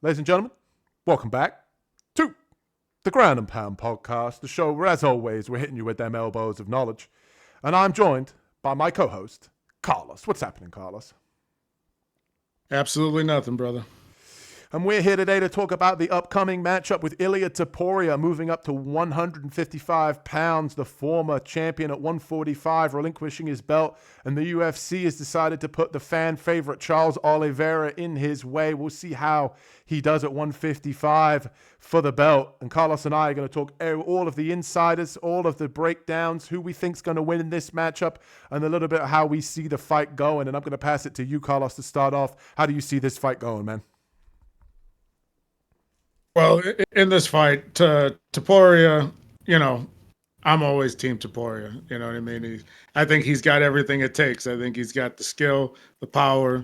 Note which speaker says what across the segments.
Speaker 1: Ladies and gentlemen, welcome back to the Ground and Pound podcast, the show where, as always, we're hitting you with them elbows of knowledge. And I'm joined by my co host, Carlos. What's happening, Carlos?
Speaker 2: Absolutely nothing, brother.
Speaker 1: And we're here today to talk about the upcoming matchup with Ilia Topuria, moving up to 155 pounds, the former champion at 145, relinquishing his belt. And the UFC has decided to put the fan favorite Charles Oliveira in his way. We'll see how he does at 155 for the belt. And Carlos and I are going to talk all of the insiders, all of the breakdowns, who we think is going to win in this matchup, and a little bit of how we see the fight going. And I'm going to pass it to you, Carlos, to start off. How do you see this fight going, man?
Speaker 2: Well, in this fight, Topuria, I'm always Team Topuria. You know what I mean? I think he's got everything it takes. I think he's got the skill, the power,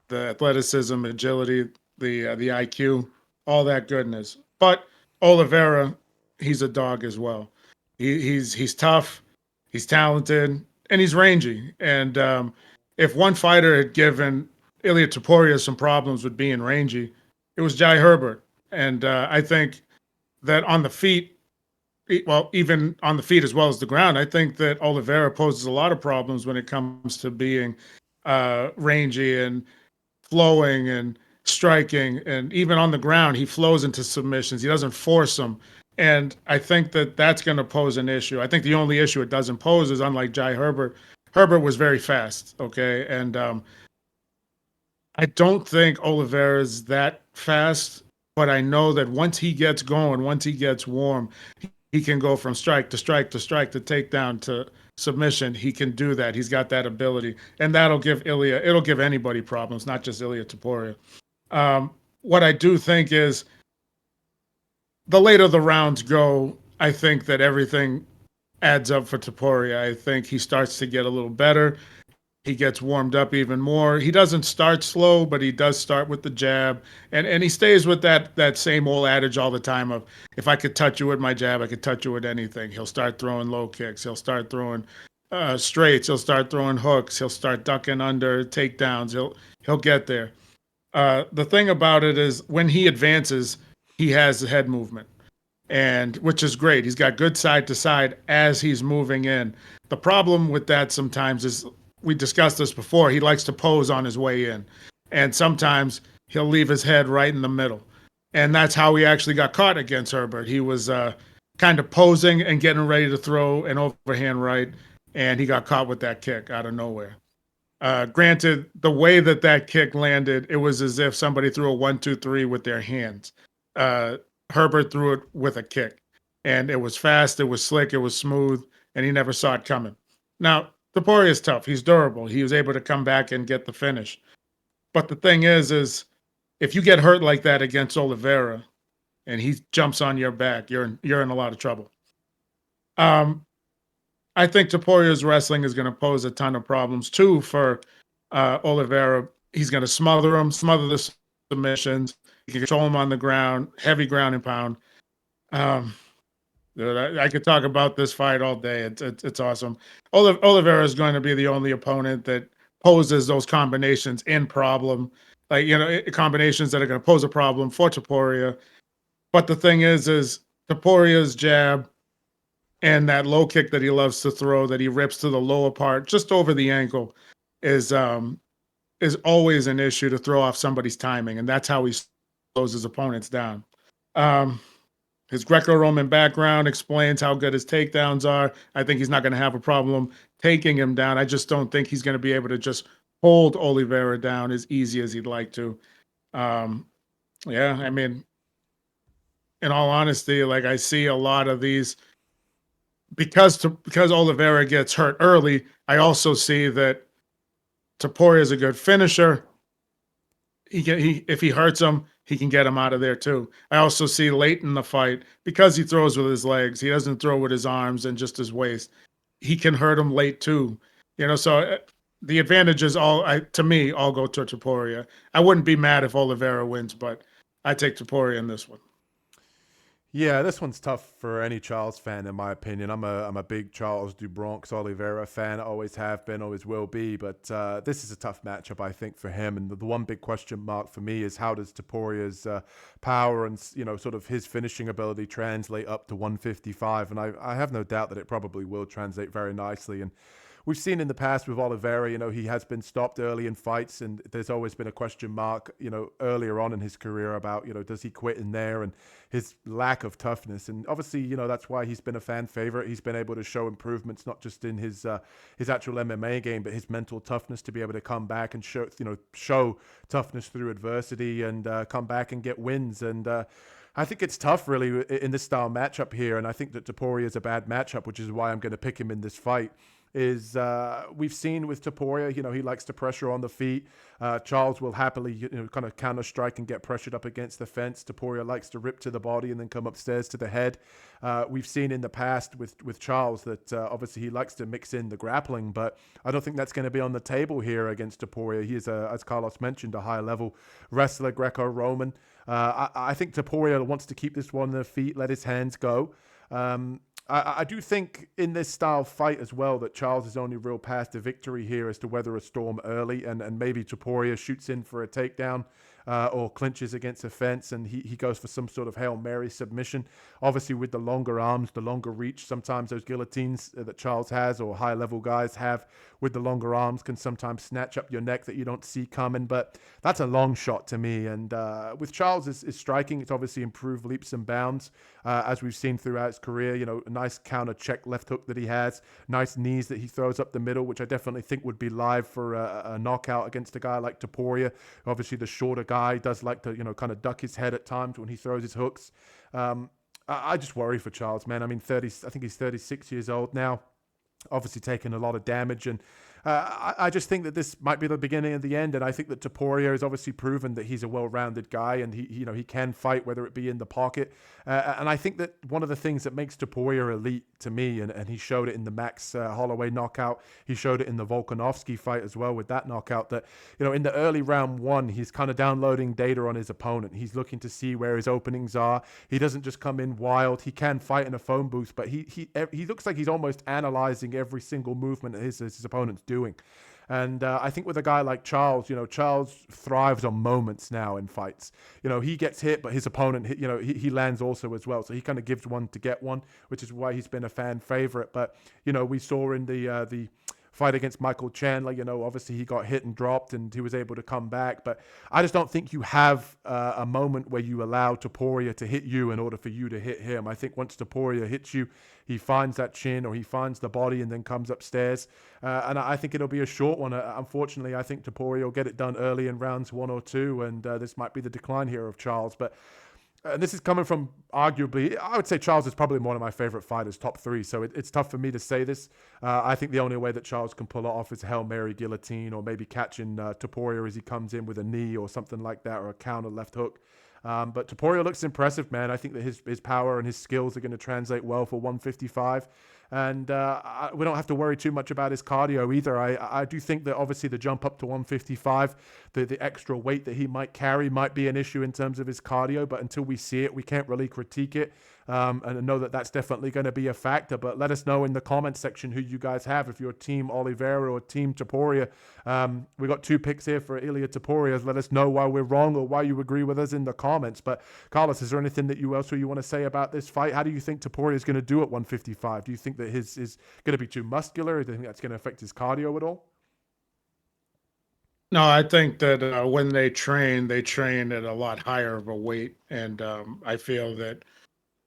Speaker 2: the athleticism, agility, the IQ, all that goodness. But Oliveira, he's a dog as well. He's tough, he's talented, and he's rangy. And if one fighter had given Ilia Topuria some problems with being rangy, it was Jai Herbert. And I think that on the feet, well, even on the feet as well as the ground, I think that Oliveira poses a lot of problems when it comes to being rangy and flowing and striking. And even on the ground, he flows into submissions. He doesn't force them. And I think that that's going to pose an issue. I think the only issue it doesn't pose is, unlike Jai Herbert, Herbert was very fast, okay? And I don't think Oliveira is that fast. But I know that once he gets going, once he gets warm, he can go from strike to strike to strike to takedown to submission. He can do that. He's got that ability. And that'll give it'll give anybody problems, not just Ilia Topuria. What I do think is the later the rounds go, I think that everything adds up for Topuria. I think he starts to get a little better. He gets warmed up even more. He doesn't start slow, but he does start with the jab. And he stays with that same old adage all the time of, if I could touch you with my jab, I could touch you with anything. He'll start throwing low kicks. He'll start throwing straights. He'll start throwing hooks. He'll start ducking under takedowns. He'll get there. The thing about it is when he advances, he has head movement, and which is great. He's got good side to side as he's moving in. The problem with that sometimes is, we discussed this before, he likes to pose on his way in. And sometimes he'll leave his head right in the middle. And that's how he actually got caught against Herbert. He was kind of posing and getting ready to throw an overhand right, and he got caught with that kick out of nowhere. Granted, the way that kick landed, it was as if somebody threw a 1-2-3 with their hands. Herbert threw it with a kick. And it was fast, it was slick, it was smooth, and he never saw it coming. Now, Topuria is tough. He's durable. He was able to come back and get the finish. But the thing is if you get hurt like that against Oliveira and he jumps on your back, you're in a lot of trouble. I think Topuria's wrestling is going to pose a ton of problems too for Oliveira. He's going to smother him, smother the submissions. He can control him on the ground, heavy ground and pound. Dude, I could talk about this fight all day. It's awesome. Oliveira is going to be the only opponent that poses those combinations in problem, combinations that are going to pose a problem for Topuria. But the thing is Topuria's jab and that low kick that he loves to throw, that he rips to the lower part, just over the ankle, is always an issue to throw off somebody's timing, and that's how he slows his opponents down. His Greco-Roman background explains how good his takedowns are. I think he's not going to have a problem taking him down. I just don't think he's going to be able to just hold Oliveira down as easy as he'd like to. I mean, in all honesty, I see a lot of these because Oliveira gets hurt early. I also see that Topuria is a good finisher. If he hurts him, he can get him out of there too. I also see late in the fight, because he throws with his legs, he doesn't throw with his arms and just his waist. He can hurt him late too. So the advantages to me all go to Topuria. I wouldn't be mad if Oliveira wins, but I take Topuria in this one.
Speaker 1: Yeah, this one's tough for any Charles fan, in my opinion. I'm a big Charles do Bronx Oliveira fan. Always have been, always will be. But this is a tough matchup, I think, for him. And the one big question mark for me is how does Toporia's power and sort of his finishing ability translate up to 155? And I have no doubt that it probably will translate very nicely. And we've seen in the past with Oliveira, he has been stopped early in fights, and there's always been a question mark, earlier on in his career about, does he quit in there and his lack of toughness. And obviously, that's why he's been a fan favorite. He's been able to show improvements, not just in his actual MMA game, but his mental toughness to be able to come back and show toughness through adversity and come back and get wins. And I think it's tough, really, in this style matchup here. And I think that Topuria is a bad matchup, which is why I'm going to pick him in this fight. We've seen with Topuria, he likes to pressure on the feet. Charles will happily, kind of counter strike and get pressured up against the fence. Topuria likes to rip to the body and then come upstairs to the head. We've seen in the past with Charles that obviously he likes to mix in the grappling, but I don't think that's going to be on the table here against Topuria. He is, as Carlos mentioned, a high level wrestler, Greco-Roman. I think Topuria wants to keep this one on their feet, let his hands go. I do think in this style fight as well that Charles' only real path to victory here is to weather a storm early, and maybe Topuria shoots in for a takedown or clinches against a fence, and he goes for some sort of Hail Mary submission. Obviously, with the longer arms, the longer reach, sometimes those guillotines that Charles has or high-level guys have with the longer arms can sometimes snatch up your neck that you don't see coming, but that's a long shot to me. And with Charles' is striking, it's obviously improved leaps and bounds, as we've seen throughout his career. A nice counter check left hook that he has, nice knees that he throws up the middle, which I definitely think would be live for a knockout against a guy like Topuria. Obviously, the shorter guy does like to, kind of duck his head at times when he throws his hooks. I just worry for Charles, man. I mean, I think he's 36 years old now, obviously taking a lot of damage, and I just think that this might be the beginning of the end. And I think that Topuria has obviously proven that he's a well-rounded guy, and he can fight, whether it be in the pocket. And I think that one of the things that makes Topuria elite to me, and he showed it in the Max Holloway knockout, he showed it in the Volkanovski fight as well with that knockout, that in the early round one, he's kind of downloading data on his opponent. He's looking to see where his openings are. He doesn't just come in wild. He can fight in a phone booth, but he looks like he's almost analyzing every single movement that his opponent's doing. And I think with a guy like Charles, Charles thrives on moments now in fights. He gets hit, but his opponent, he lands also as well. So he kind of gives one to get one, which is why he's been a fan favorite. But, we saw in the fight against Michael Chandler, obviously he got hit and dropped and he was able to come back. But I just don't think you have a moment where you allow Topuria to hit you in order for you to hit him. I think once Topuria hits you, he finds that chin or he finds the body and then comes upstairs. And I think it'll be a short one. Unfortunately, I think Topuria will get it done early in rounds 1 or 2, and this might be the decline here of Charles. But this is coming from arguably, I would say Charles is probably one of my favorite fighters, top 3. So it's tough for me to say this. I think the only way that Charles can pull it off is a Hail Mary guillotine, or maybe catching Topuria as he comes in with a knee or something like that, or a counter left hook. But Topuria looks impressive, man. I think that his power and his skills are going to translate well for 155. And we don't have to worry too much about his cardio either. I do think that obviously the jump up to 155, the extra weight that he might carry might be an issue in terms of his cardio. But until we see it, we can't really critique it. And I know that that's definitely going to be a factor. But let us know in the comment section who you guys have, if you're Team Oliveira or Team Topuria. We got 2 picks here for Ilia Topuria. Let us know why we're wrong or why you agree with us in the comments. But Carlos, is there anything that you want to say about this fight? How do you think Topuria is going to do at 155? Do you think that his is going to be too muscular? Do you think that's going to affect his cardio at all?
Speaker 2: No, I think that when they train at a lot higher of a weight, and I feel that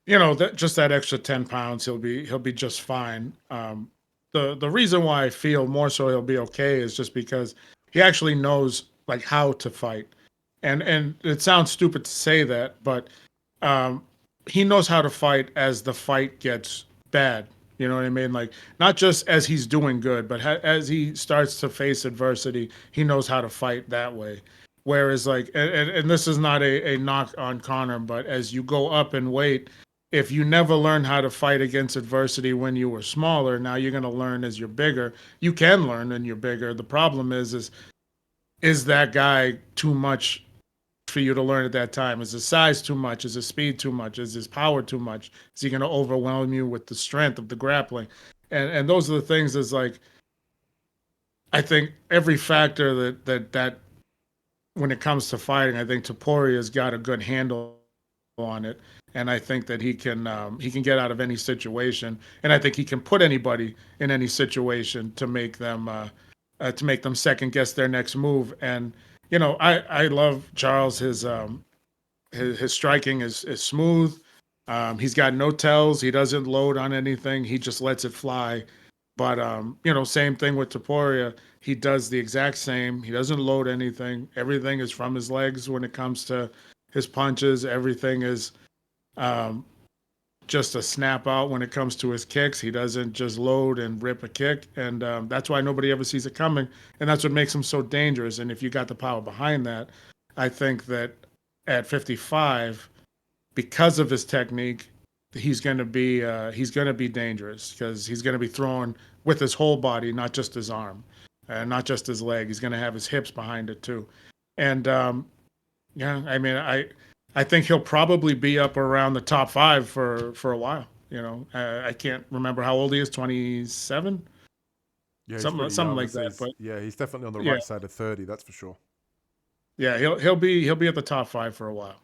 Speaker 2: that just that extra 10 pounds, he'll be just fine. The reason why I feel more so he'll be okay is just because he actually knows like how to fight, and it sounds stupid to say that, but he knows how to fight as the fight gets bad. You know what I mean? Like, not just as he's doing good, but as he starts to face adversity, he knows how to fight that way. Whereas, like, and this is not a knock on Conor, but as you go up in weight, if you never learn how to fight against adversity when you were smaller, now you're going to learn as you're bigger. You can learn when you're bigger. The problem is that guy too much for you to learn at that time? Is his size too much? Is his speed too much? Is his power too much? Is he going to overwhelm you with the strength of the grappling? And those are the things. Is like, I think every factor that when it comes to fighting, I think Topuria's got a good handle on it, and I think that he can get out of any situation, and I think he can put anybody in any situation to make them second guess their next move. And I love Charles. His striking is smooth. He's got no tells. He doesn't load on anything. He just lets it fly. But same thing with Topuria. He does the exact same. He doesn't load anything. Everything is from his legs when it comes to his punches. Everything is just a snap out when it comes to his kicks. He doesn't just load and rip a kick, and that's why nobody ever sees it coming. And that's what makes him so dangerous. And if you got the power behind that, I think that at 55, because of his technique, he's going to be dangerous, because he's going to be throwing with his whole body, not just his arm, and not just his leg. He's going to have his hips behind it too. And I mean, I think he'll probably be up around the top 5 for a while. I can't remember how old he is. 27.
Speaker 1: Yeah,
Speaker 2: something like that. But
Speaker 1: yeah, he's definitely on the right side of 30. That's for sure.
Speaker 2: Yeah, he'll be at the top 5 for a while.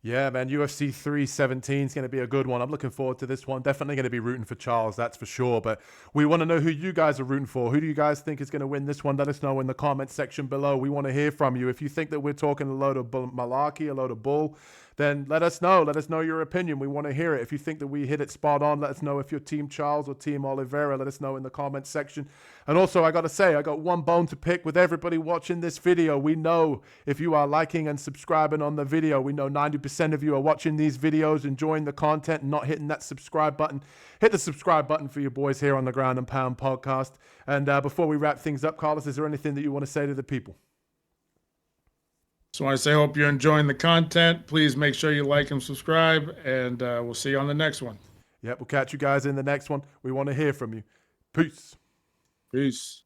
Speaker 1: Yeah, man, UFC 317 is going to be a good one. I'm looking forward to this one. Definitely going to be rooting for Charles, that's for sure. But we want to know who you guys are rooting for. Who do you guys think is going to win this one? Let us know in the comment section below. We want to hear from you. If you think that we're talking a load of malarkey, a load of bull, then let us know. Let us know your opinion. We want to hear it. If you think that we hit it spot on, let us know if you're Team Charles or Team Oliveira. Let us know in the comment section. And also, I got to say, I got one bone to pick with everybody watching this video. We know if you are liking and subscribing on the video, we know 90% of you are watching these videos, enjoying the content, and not hitting that subscribe button. Hit the subscribe button for your boys here on the Ground and Pound podcast. And before we wrap things up, Carlos, is there anything that you want to say to the people?
Speaker 2: So I say, hope you're enjoying the content. Please make sure you like and subscribe, and we'll see you on the next one.
Speaker 1: Yep, we'll catch you guys in the next one. We want to hear from you. Peace.
Speaker 2: Peace.